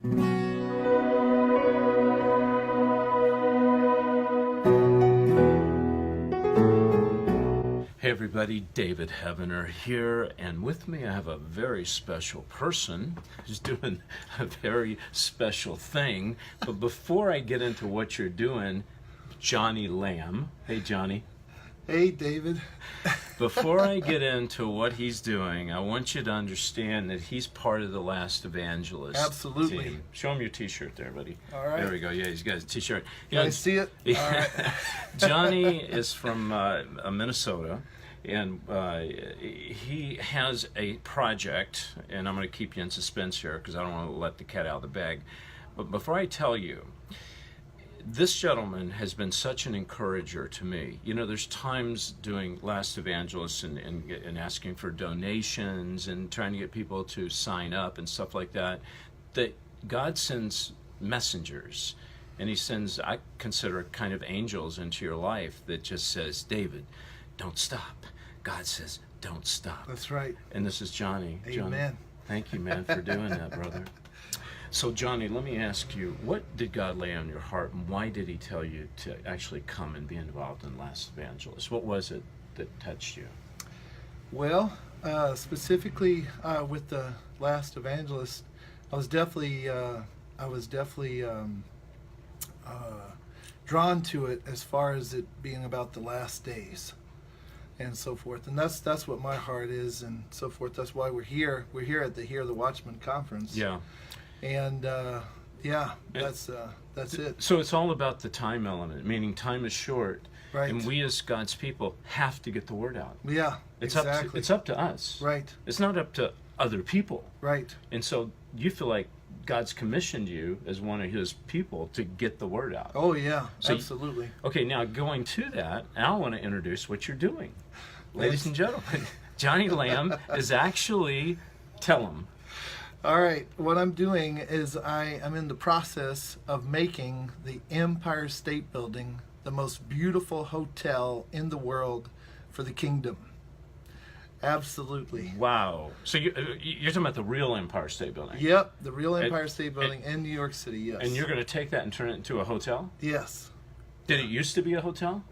Hey everybody, David Heavener here, and with me I have a very special person who's doing a very special thing. But before I get into what you're doing, Johnny Lamb. Hey Johnny. Hey David. Before I get into what he's doing, I want you to understand that he's part of the Last Evangelist Absolutely. team. Show him your t-shirt there, buddy. All right. There we go. Yeah, he's got a t-shirt. Can I see it? All right. Johnny is from Minnesota, and he has a project, and I'm going to keep you in suspense here because I don't want to let the cat out of the bag. But before I tell you, this gentleman has been such an encourager to me. You know, there's times doing Last Evangelists and asking for donations and trying to get people to sign up and stuff like that, that God sends messengers. And he sends, I consider, kind of angels into your life that just says, David, don't stop. God says, don't stop. That's right. And this is Johnny. Amen. Johnny, thank you, man, for doing that, brother. So, Johnny, let me ask you, what did God lay on your heart, and why did he tell you to actually come and be involved in Last Evangelist? What was it that touched you? Well, specifically with the Last Evangelist, I was definitely drawn to it as far as it being about the last days and so forth. And that's what my heart is and so forth. That's why we're here. We're here at the Hear the Watchman conference. Yeah. And that's it. So it's all about the time element, meaning time is short, Right. and we as God's people have to get the word out. Yeah, It's exactly. it's up to us. Right. It's not up to other people. Right. And so you feel like God's commissioned you as one of his people to get the word out. Oh yeah, So absolutely. Okay, now going to that, I want to introduce what you're doing. Ladies and gentlemen, Johnny Lamb is actually, tell him. All right, what I'm doing is I am in the process of making the Empire State Building the most beautiful hotel in the world for the kingdom. Absolutely. Wow. So you're talking about the real Empire State Building? Yep, the real Empire State Building in New York City, yes. And you're going to take that and turn it into a hotel? Yes. Did it used to be a hotel?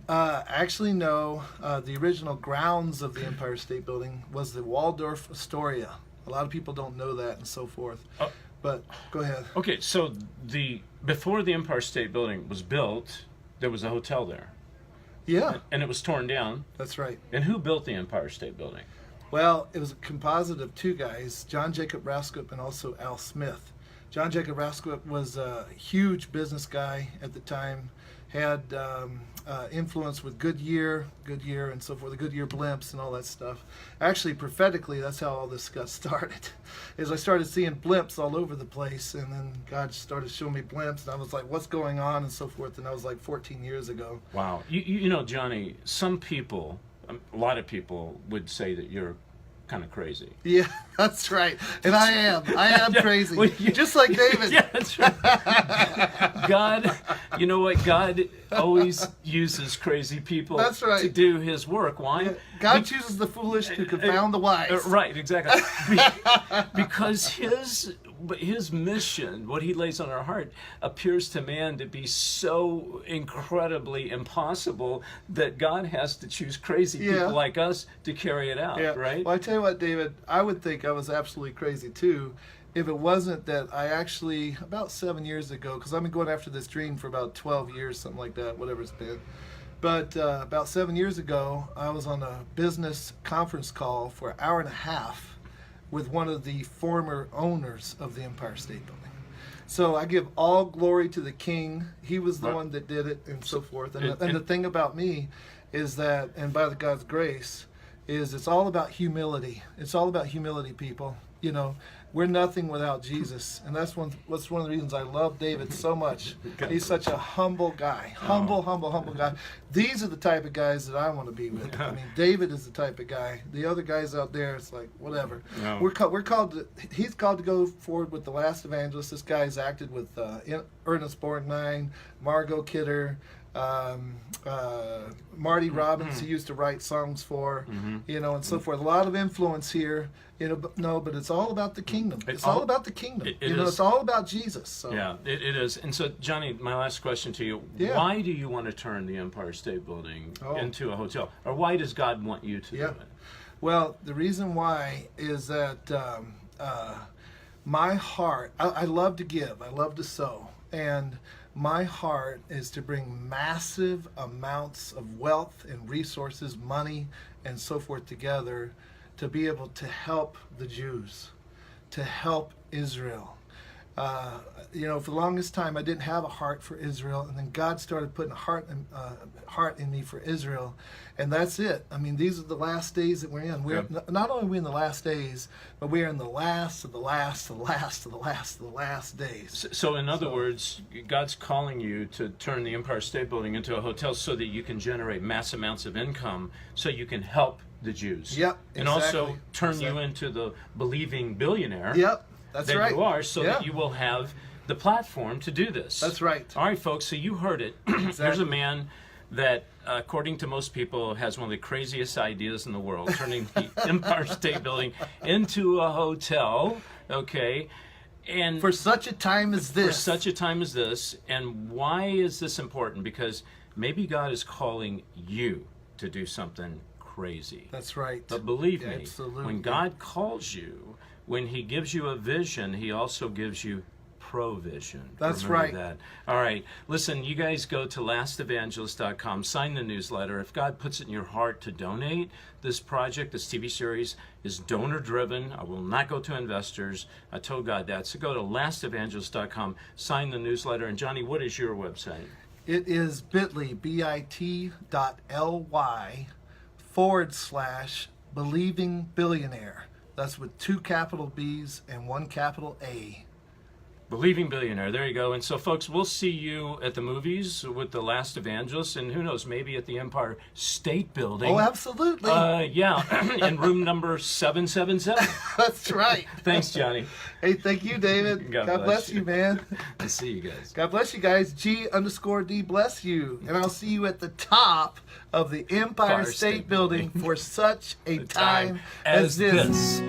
Actually, no. The original grounds of the Empire State Building was the Waldorf Astoria. A lot of people don't know that and so forth. But go ahead. Okay, so before the Empire State Building was built, there was a hotel there. Yeah, And it was torn down. that's right. And who built the Empire State Building? Well, it was a composite of two guys, John Jacob Raskup and also Al Smith. John Jacob Raskup was a huge business guy at the time, had influence with Goodyear and so forth, the Goodyear blimps and all that stuff. Actually, prophetically, that's how all this got started. Is I started seeing blimps all over the place, and then God started showing me blimps, and I was like, what's going on and so forth, and that was like 14 years ago. Wow. You know, Johnny, some people, a lot of people would say that you're kind of crazy. Yeah, that's right. And I am crazy. Well, just like David. Yeah, that's right. God, you know what? God always uses crazy people That's right. to do his work. Why? God chooses the foolish to confound the wise. Right, exactly. Because his mission, what he lays on our heart, appears to man to be so incredibly impossible that God has to choose crazy people like us to carry it out, right? Well, I tell you what, David, I would think I was absolutely crazy too if it wasn't that I actually, about 7 years ago, because I've been going after this dream for about 12 years, something like that, whatever it's been. But about 7 years ago, I was on a business conference call for an hour and a half with one of the former owners of the Empire State Building. So I give all glory to the King. He was the one that did it and so forth. And the thing about me is that, and by God's grace, is it's all about humility. It's all about humility, people. You know, we're nothing without Jesus, and that's one of the reasons I love David so much. He's such a humble guy, humble guy. These are the type of guys that I want to be with. I mean, David is the type of guy. The other guys out there, it's like whatever. No. We're called. He's called to go forward with the Last Evangelist. This guy's acted with Ernest Borgnine, Margot Kidder, Marty Robbins, he used to write songs for, and so forth. A lot of influence here, but it's all about the kingdom. It's all about the kingdom. It's all about Jesus. So. Yeah, it is. And so, Johnny, my last question to you, why do you want to turn the Empire State Building into a hotel? Or why does God want you to do it? Well, the reason why is that my heart, I love to give, I love to sow, and my heart is to bring massive amounts of wealth and resources, money, and so forth together to be able to help the Jews, to help Israel. For the longest time, I didn't have a heart for Israel, and then God started putting a heart in me for Israel, and that's it. I mean, these are the last days that we're in. We're not only are we in the last days, but we are in the last of the last of the last of the last of the last days. So in other words, God's calling you to turn the Empire State Building into a hotel so that you can generate mass amounts of income, so you can help the Jews. Yep, and also turn you into the believing billionaire. Yep. That's right. You are, so that you will have the platform to do this. That's right. All right, folks, so you heard it. Here's a man that, according to most people, has one of the craziest ideas in the world, turning the Empire State Building into a hotel, okay? And for such a time as this. For such a time as this. And why is this important? Because maybe God is calling you to do something crazy. That's right. But believe me, absolutely. When God calls you, when he gives you a vision, he also gives you provision. That's Remember right. That. All right. Listen, you guys go to lastevangelist.com, sign the newsletter. If God puts it in your heart to donate, this project, this TV series, is donor-driven. I will not go to investors. I told God that. So go to lastevangelist.com, sign the newsletter. And Johnny, what is your website? It is bit.ly, bit.ly/believing billionaire. That's with 2 capital B's and 1 capital A. Believing Billionaire. There you go. And so, folks, we'll see you at the movies with The Last Evangelist, and who knows, maybe at the Empire State Building. Oh, absolutely. In room number 777. That's right. Thanks, Johnny. Hey, thank you, David. God bless you, man. I'll see you guys. God bless you guys. G_D bless you. And I'll see you at the top of the Empire State Building for such a time as this.